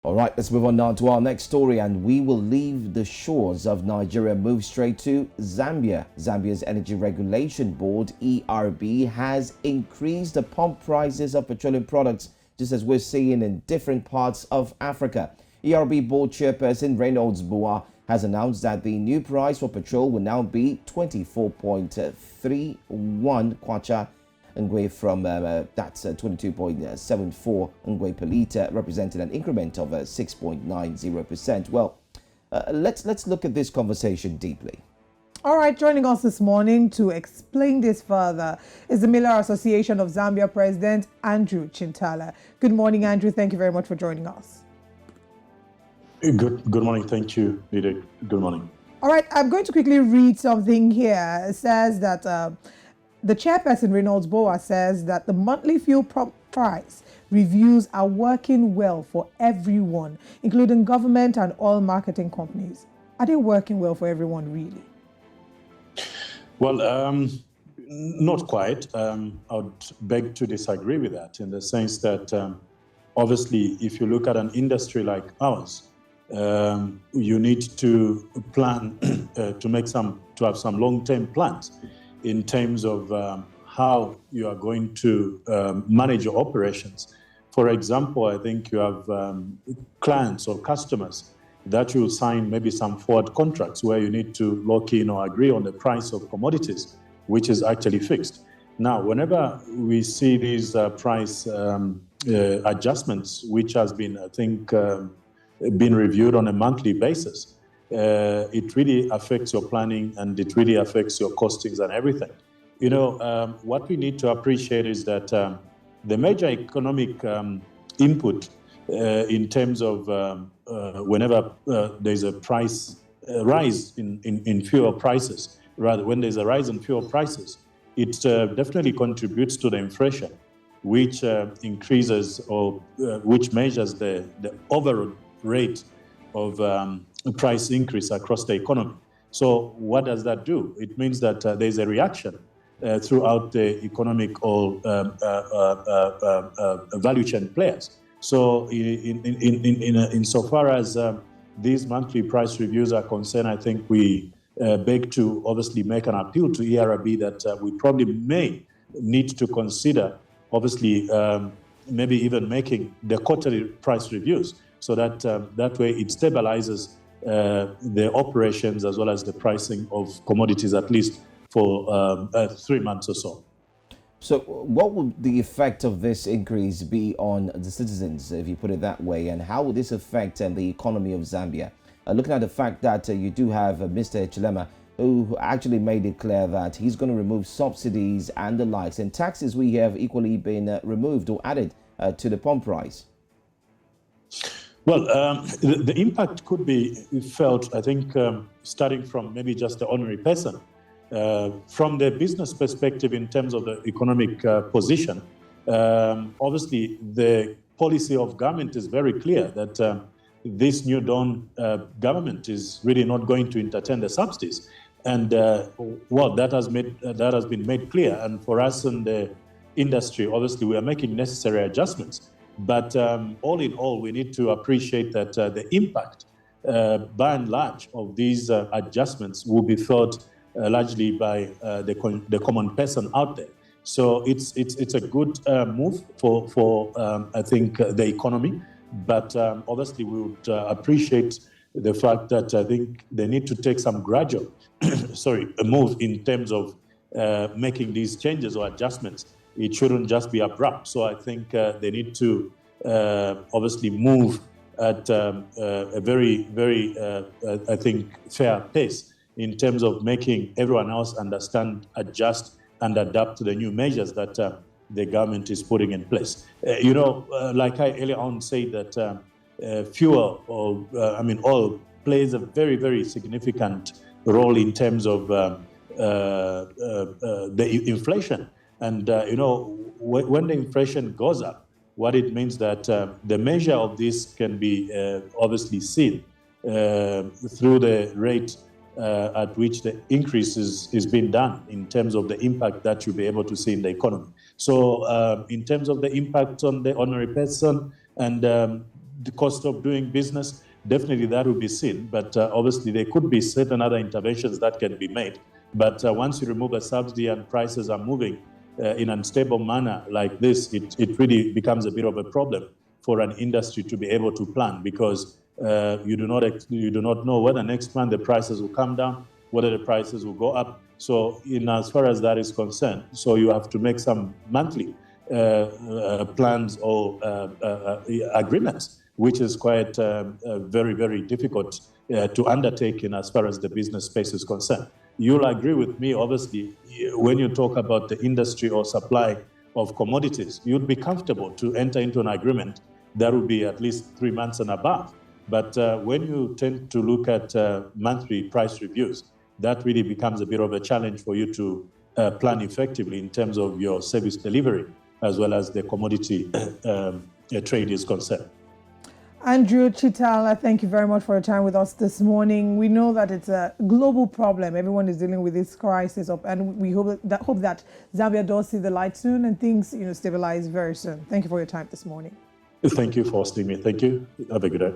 All right, let's move on now to our next story, and we will leave the shores of Nigeria, move straight to Zambia. Zambia's Energy Regulation Board, ERB, has increased the pump prices of petroleum products, just as we're seeing in different parts of Africa. ERB Board Chairperson Reynolds Bua has announced that the new price for petrol will now be 24.31 kwacha Ngwe from that's 22.74 Ngwe per litre, representing an increment of 6.90%. Well, let's look at this conversation deeply. All right, joining us this morning to explain this further is the Miller Association of Zambia President Andrew Chintala. Good morning, Andrew. Thank you very much for joining us. Good morning. Thank you, Nidek. Good morning. All right, I'm going to quickly read something here. It says that the chairperson, Reynolds Boa, says that the monthly fuel price reviews are working well for everyone, including government and oil marketing companies. Are they working well for everyone, really? Well, not quite. I would beg to disagree with that in the sense that obviously, if you look at an industry like ours, you need to plan to have some long-term plans in terms of how you are going to manage your operations. For example, I think you have clients or customers that will sign maybe some forward contracts where you need to lock in or agree on the price of commodities, which is actually fixed. Now, whenever we see these price adjustments, which has been, I think, been reviewed on a monthly basis, it really affects your planning and it really affects your costings and everything. You know, what we need to appreciate is that the major economic input in terms of whenever there's a price rise in fuel prices, rather when there's a rise in fuel prices, it definitely contributes to the inflation, which increases or which measures the overall rate of price increase across the economy. So what does that do? It means that there's a reaction throughout the economic or value chain players. So insofar as these monthly price reviews are concerned, I think we beg to obviously make an appeal to ERB that we probably may need to consider, obviously, maybe even making the quarterly price reviews so that that way it stabilizes the operations as well as the pricing of commodities, at least for 3 months or so. So what would the effect of this increase be on the citizens, if you put it that way, and how would this affect the economy of Zambia? Looking at the fact that you do have Mr. Chilema, who actually made it clear that he's going to remove subsidies and the likes, and taxes we have equally been removed or added to the pump price. Well, the impact could be felt, I think, starting from maybe just the ordinary person. From the business perspective, in terms of the economic position, obviously the policy of government is very clear that this new dawn government is really not going to entertain the subsidies, and well, that has been made clear. And for us in the industry, obviously, we are making necessary adjustments. But all in all, we need to appreciate that the impact, by and large, of these adjustments will be felt largely by the common person out there. So it's a good move for I think the economy, but obviously we would appreciate the fact that I think they need to take some gradual a move in terms of making these changes or adjustments. It shouldn't just be abrupt. So I think they need to obviously move at a very I think fair pace in terms of making everyone else understand, adjust, and adapt to the new measures that the government is putting in place. Like I earlier on said, that fuel or oil plays a very significant role in terms of the inflation. And when the inflation goes up, what it means that the measure of this can be obviously seen through the rate at which the increase is being done in terms of the impact that you'll be able to see in the economy. So in terms of the impact on the ordinary person and the cost of doing business, definitely that will be seen. But obviously, there could be certain other interventions that can be made. But once you remove a subsidy and prices are moving in an unstable manner like this, it really becomes a bit of a problem for an industry to be able to plan, because you do not know whether next month the prices will come down, whether the prices will go up. So in as far as that is concerned, so you have to make some monthly plans or agreements, which is quite very, very difficult to undertake in as far as the business space is concerned. You'll agree with me, obviously, when you talk about the industry or supply of commodities, you'd be comfortable to enter into an agreement that would be at least 3 months and above. But when you tend to look at monthly price reviews, that really becomes a bit of a challenge for you to plan effectively in terms of your service delivery, as well as the commodity trade is concerned. Andrew Chitala, thank you very much for your time with us this morning. We know that it's a global problem. Everyone is dealing with this crisis, and we hope that Zambia does see the light soon and things stabilize very soon. Thank you for your time this morning. Thank you for hosting me. Thank you. Have a good day.